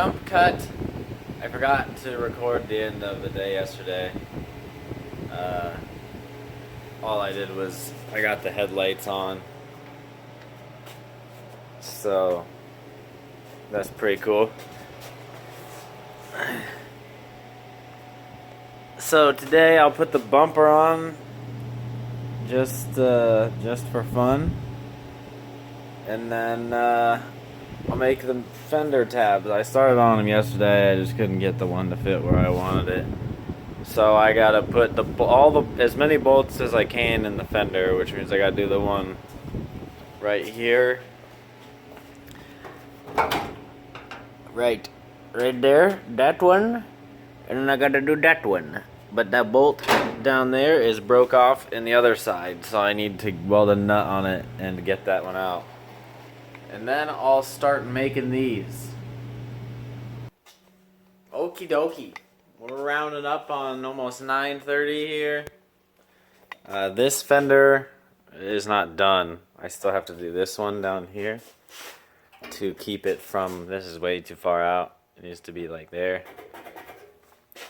jump cut. I forgot to record the end of the day yesterday. All I did was I got the headlights on. So that's pretty cool. So today I'll put the bumper on just for fun. And then I'll make the fender tabs. I started on them yesterday. I just couldn't get the one to fit where I wanted it. So I gotta put as many bolts as I can in the fender, which means I gotta do the one right here, right there, that one, and then I gotta do that one. But that bolt down there is broke off in the other side, so I need to weld a nut on it and get that one out. And then I'll start making these. Okie dokie. We're rounding up on almost 9:30 here. This fender is not done. I still have to do this one down here to keep it from, this is way too far out. It needs to be like there.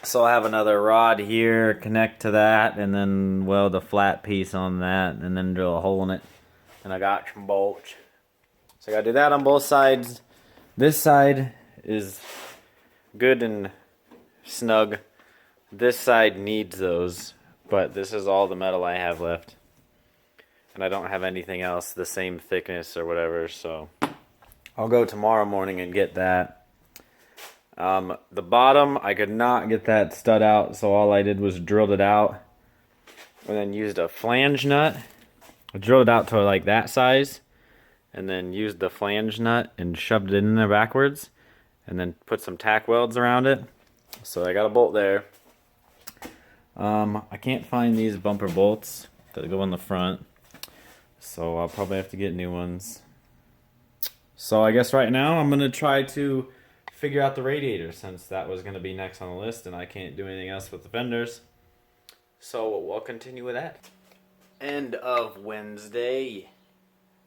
So I have another rod here, connect to that, and then weld a flat piece on that, and then drill a hole in it. And I got some bolts. So I gotta do that on both sides. This side is good and snug. This side needs those, but this is all the metal I have left. And I don't have anything else the same thickness or whatever, so I'll go tomorrow morning and get that. The bottom, I could not get that stud out, so all I did was drilled it out and then used a flange nut. I drilled it out to like that size and then used the flange nut and shoved it in there backwards and then put some tack welds around it. So I got a bolt there. I can't find these bumper bolts that go in the front, so I'll probably have to get new ones. So I guess right now I'm gonna try to figure out the radiator, since that was gonna be next on the list and I can't do anything else with the fenders. So we'll continue with that. End of Wednesday.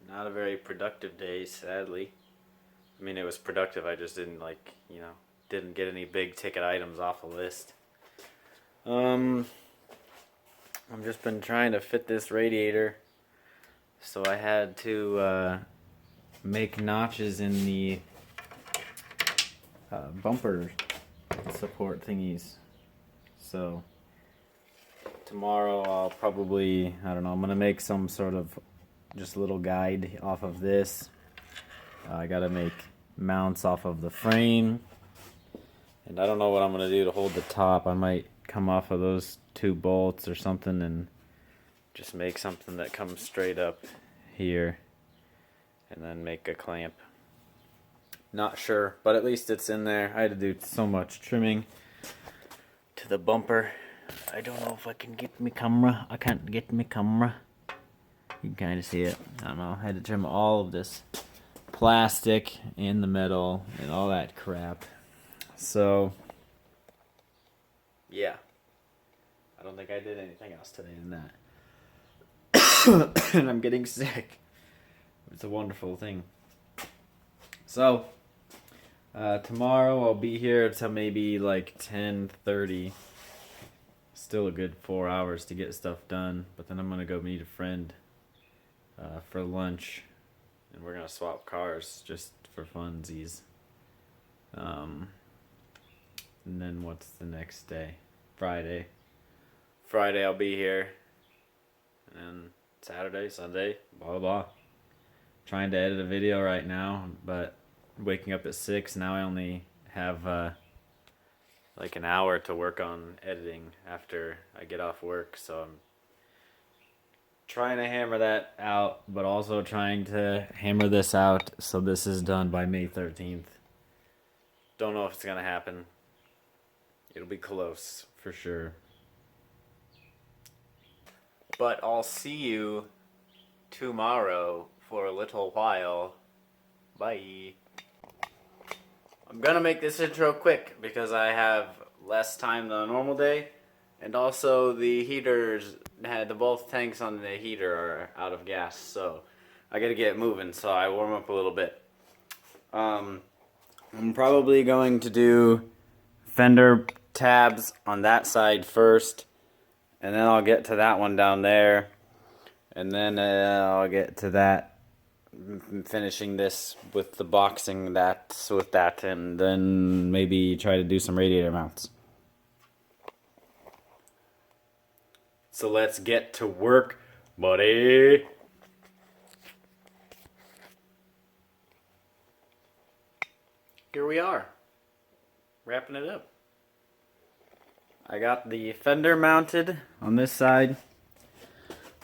Not a very productive day, sadly. I mean, it was productive, I just didn't didn't get any big ticket items off the list. I've just been trying to fit this radiator, so I had to make notches in the bumper support thingies. So tomorrow I'll probably, I don't know, I'm gonna make some sort of just a little guide off of this. I gotta make mounts off of the frame, and I don't know what I'm gonna do to hold the top. I might come off of those two bolts or something and just make something that comes straight up here and then make a clamp. Not sure, but at least it's in there. I had to do so much trimming to the bumper. I don't know if I can get my camera. I can't get my camera. You can kind of see it. I don't know. I had to trim all of this plastic and the metal and all that crap. So yeah, I don't think I did anything else today than that. And I'm getting sick. It's a wonderful thing. So tomorrow I'll be here till maybe like 10:30. Still a good 4 hours to get stuff done, but then I'm gonna go meet a friend for lunch, and we're gonna swap cars just for funsies. And then what's the next day? Friday I'll be here, and then Saturday, Sunday, blah blah blah. Trying to edit a video right now, but waking up at 6 now. I only have like an hour to work on editing after I get off work, so I'm trying to hammer that out, but also trying to hammer this out so this is done by May 13th. Don't know if it's gonna happen. It'll be close for sure. But I'll see you tomorrow for a little while. Bye. I'm gonna make this intro quick because I have less time than a normal day, and also the heaters had both tanks on the heater are out of gas, so I gotta get moving, so I warm up a little bit. I'm probably going to do fender tabs on that side first, and then I'll get to that one down there, and then I'll get to that, finishing this with the boxing with that, and then maybe try to do some radiator mounts. So let's get to work, buddy. Here we are, wrapping it up. I got the fender mounted on this side.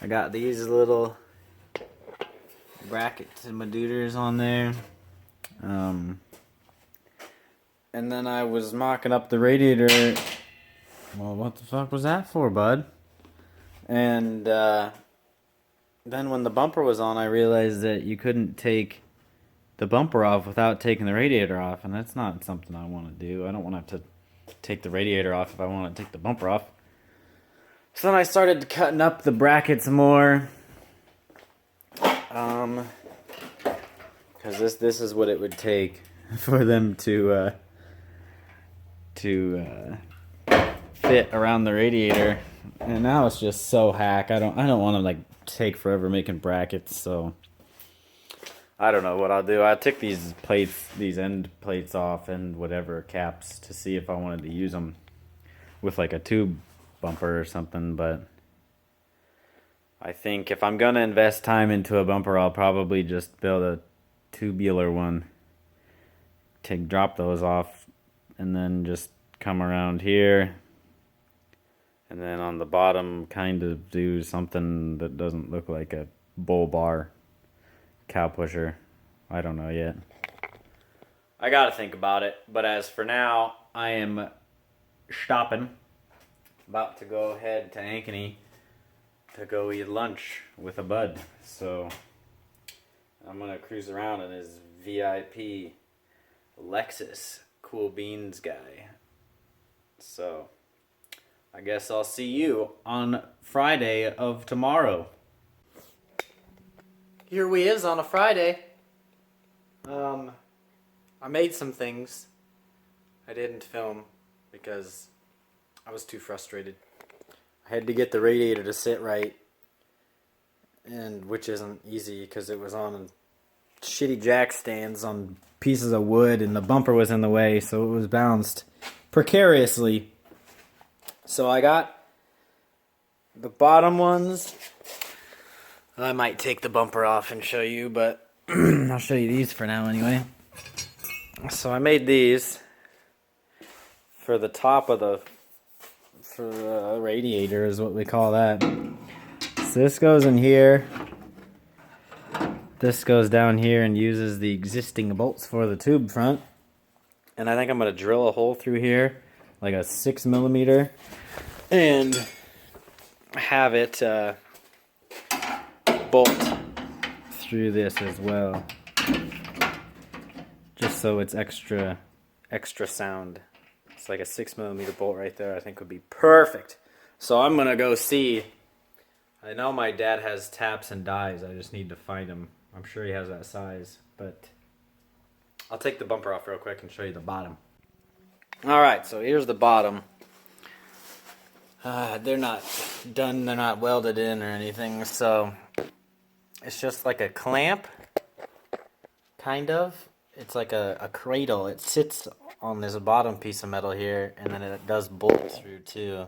I got these little brackets and madooders on there. And then I was mocking up the radiator. Well, what the fuck was that for, bud? And then when the bumper was on, I realized that you couldn't take the bumper off without taking the radiator off, and that's not something I want to do. I don't want to have to take the radiator off if I want to take the bumper off. So then I started cutting up the brackets more, because this is what it would take for them to fit around the radiator. And now it's just so hack. I don't want to like take forever making brackets, so I don't know what I'll do. I took these end plates off and whatever caps to see if I wanted to use them with like a tube bumper or something, but I think if I'm gonna invest time into a bumper, I'll probably just build a tubular one. Drop those off and then just come around here. And then on the bottom, kind of do something that doesn't look like a bull bar cow pusher. I don't know yet. I gotta think about it. But as for now, I am stopping. About to go ahead to Ankeny to go eat lunch with a bud. So I'm gonna cruise around in his VIP Lexus Cool Beans guy. So I guess I'll see you on Friday of tomorrow. Here we is on a Friday. I made some things. I didn't film because I was too frustrated. I had to get the radiator to sit right, and which isn't easy because it was on shitty jack stands on pieces of wood, and the bumper was in the way, so it was bounced precariously. So I got the bottom ones. I might take the bumper off and show you, but I'll show you these for now anyway. So I made these for the top of the radiator is what we call that. So this goes in here. This goes down here and uses the existing bolts for the tube front. And I think I'm going to drill a hole through here, like a 6mm, and have it bolt through this as well, just so it's extra sound. It's like a 6mm bolt right there. I think would be perfect. So I'm gonna go see. I know my dad has taps and dies. I just need to find them. I'm sure he has that size, but I'll take the bumper off real quick and show you the bottom. All right, so here's the bottom. They're not done, they're not welded in or anything, so it's just like a clamp, kind of. It's like a cradle. It sits on this bottom piece of metal here, and then it does bolt through too.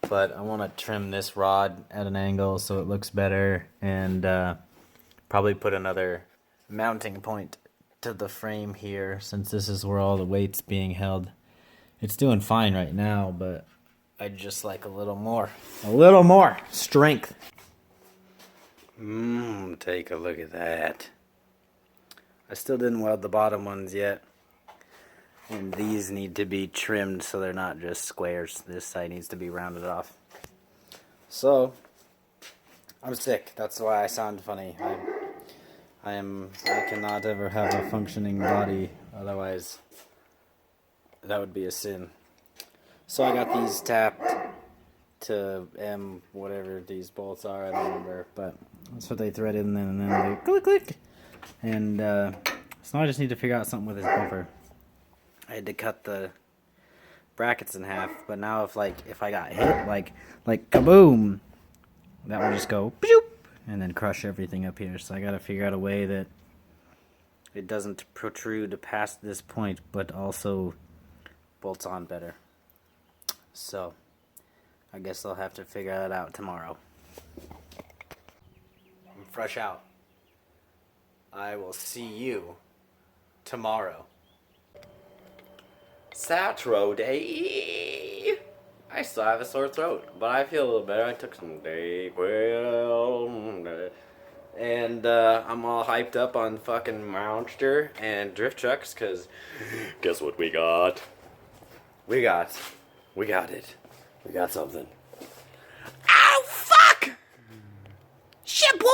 But I want to trim this rod at an angle so it looks better, and probably put another mounting point to the frame here, since this is where all the weight's being held. It's doing fine right now, but I'd just like a little more strength. Take a look at that. I still didn't weld the bottom ones yet. And these need to be trimmed so they're not just squares. This side needs to be rounded off. So, I'm sick. That's why I sound funny. I cannot ever have a functioning body, otherwise that would be a sin. So I got these tapped to M, whatever these bolts are, I don't remember, but that's what they threaded, and then they click, click. And So now I just need to figure out something with this bumper. I had to cut the brackets in half, but now if I got hit, like kaboom, that would just go boop, and then crush everything up here. So I gotta figure out a way that it doesn't protrude past this point, but also bolts on better. So I guess I'll have to figure that out tomorrow. I'm fresh out. I will see you tomorrow. Saturday. I still have a sore throat, but I feel a little better. I took some Dayquil, and I'm all hyped up on fucking Monster and drift trucks, cause guess what we got? We got it. We got something. Ow, fuck! Shit, boy!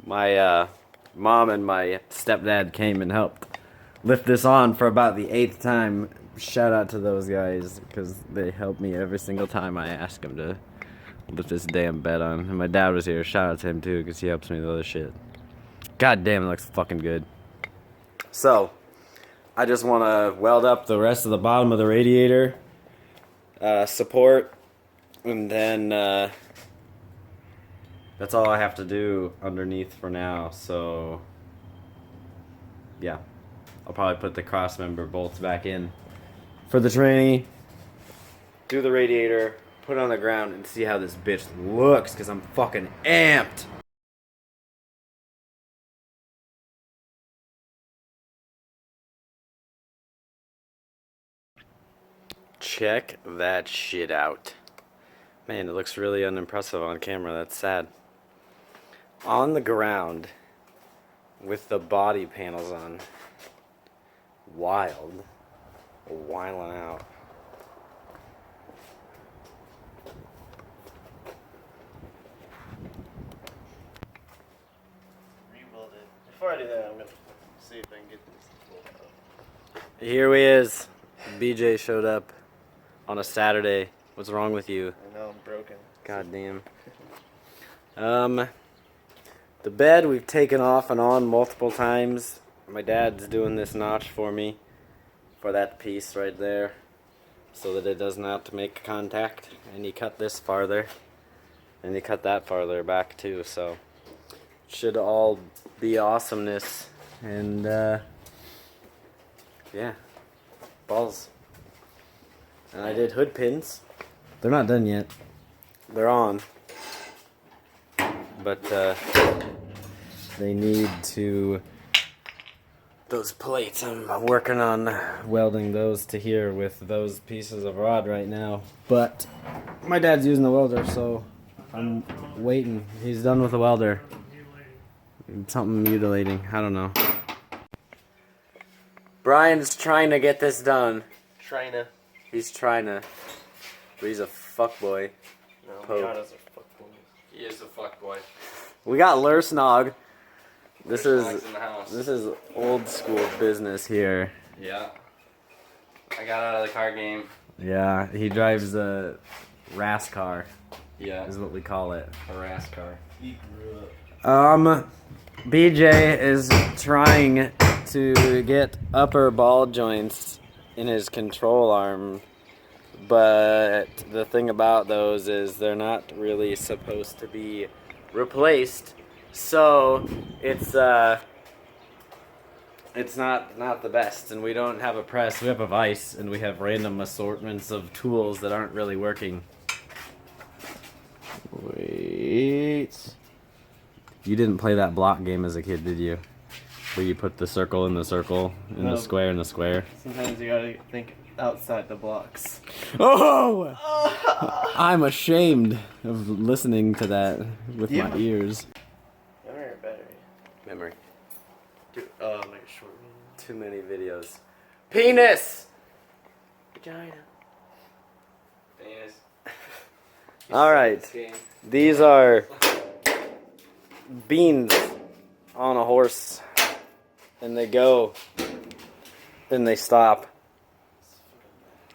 My mom and my stepdad came and helped lift this on for about the 8th time. Shout out to those guys, because they help me every single time I ask them to lift this damn bed on. And my dad was here. Shout out to him too, because he helps me with other shit. God damn, it looks fucking good. So, I just want to weld up the rest of the bottom of the radiator support, and then that's all I have to do underneath for now. So, yeah. I'll probably put the cross member bolts back in for the tranny, do the radiator, put it on the ground, and see how this bitch looks, because I'm fucking amped. Check that shit out. Man, it looks really unimpressive on camera. That's sad. On the ground with the body panels on. Wild. Wilding out. Rebuild it. Before I do that, I'm gonna see if I can get this pulled up. Here he is. BJ showed up on a Saturday. What's wrong with you? I know I'm broken. God damn. The bed we've taken off and on multiple times. My dad's doing this notch for me for that piece right there, so that it does not make contact. And he cut this farther, and he cut that farther back too, so should all be awesomeness. And yeah, balls. And I did hood pins. They're not done yet. They're on, but they need to. Those plates, I'm working on welding those to here with those pieces of rod right now. But my dad's using the welder, so I'm waiting. He's done with the welder. Something mutilating, I don't know. Brian's trying to get this done. He's trying to. But he's a fuckboy. No, Pope. Miatas are fuckboys. He is a fuckboy. We got Lursnog. This Lursnog's in the house. is old school business here. Yeah. I got out of the car game. Yeah, he drives a RAS car, Yeah. is what we call it. A RAS car. He grew up. BJ is trying to get upper ball joints in his control arm, but the thing about those is they're not really supposed to be replaced. So it's not the best, and we don't have a press. We have a vise, and we have random assortments of tools that aren't really working. Wait. You didn't play that block game as a kid, did you? Where you put the circle in the circle, and No. the square in the square. Sometimes you gotta think outside the blocks. Oh! I'm ashamed of listening to that with Yeah. my ears. Memory or battery? Memory. Dude, like a short video. Too many videos. Penis! Vagina. Penis. Alright. These are beans on a horse. And they go. And they stop.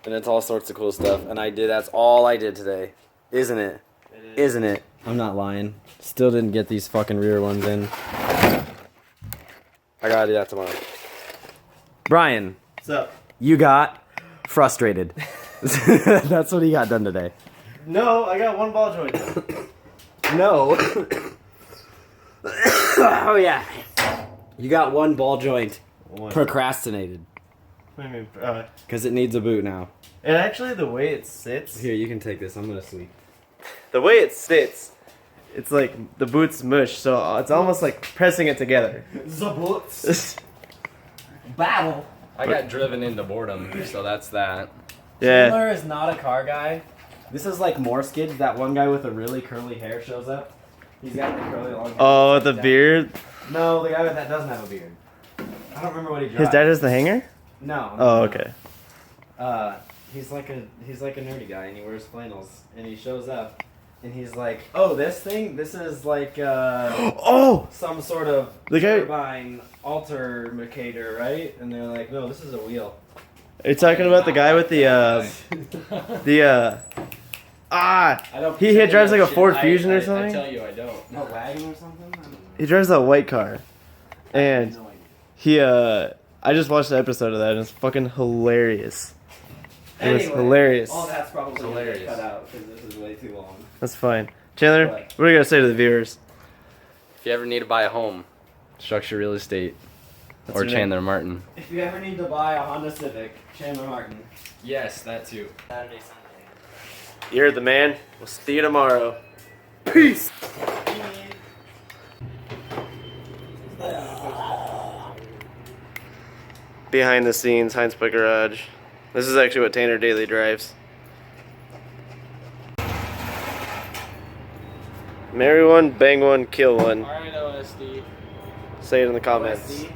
And it's all sorts of cool stuff. And that's all I did today. Isn't it? Isn't it? I'm not lying. Still didn't get these fucking rear ones in. I gotta do that tomorrow. Brian, What's up? you got frustrated. That's what he got done today. No, I got one ball joint. No. Oh yeah. You got one ball joint One. procrastinated What do you mean? because it needs a boot now. And actually, the way it sits, Here, you can take this. I'm gonna sleep. the way it sits, it's like the boot's mush, so it's almost like pressing it together. The boots. Battle. I got driven into boredom, so that's that. Yeah. Chandler is not a car guy. This is like more skids. That one guy with the really curly hair shows up. He's got the curly long hair. Oh, with the Down. beard. No, the guy with that doesn't have a beard. I don't remember what he drives. His dad has the hanger. No. Oh, okay. He's like a nerdy guy, and he wears flannels, and he shows up, and he's like, "Oh, this is like Oh, some sort of The guy- turbine alternator, right?" And they're like, "No, this is a wheel." are you talking about the guy with the I don't. He drives like a Ford Fusion or I something. tell you, I don't. A wagon or something. I don't know. He drives that white car, and No idea. he I just watched an episode of that, and it's fucking hilarious. It was Anyway, hilarious. all that's probably Hilarious. hilarious. Cut out because this is way too long. That's fine. Chandler, What? what are you gonna say to the viewers? If you ever need to buy a home, Structure Real Estate What's or your name? Chandler Martin. If you ever need to buy a Honda Civic, Chandler Martin. Yes, that too. Saturday, Sunday. You heard the man. We'll see you tomorrow. Peace. Behind the scenes, Heintz Garage. This is actually what Tanner daily drives. Marry one, bang one, kill one. Alright, OSD. Say it in the comments. OSD.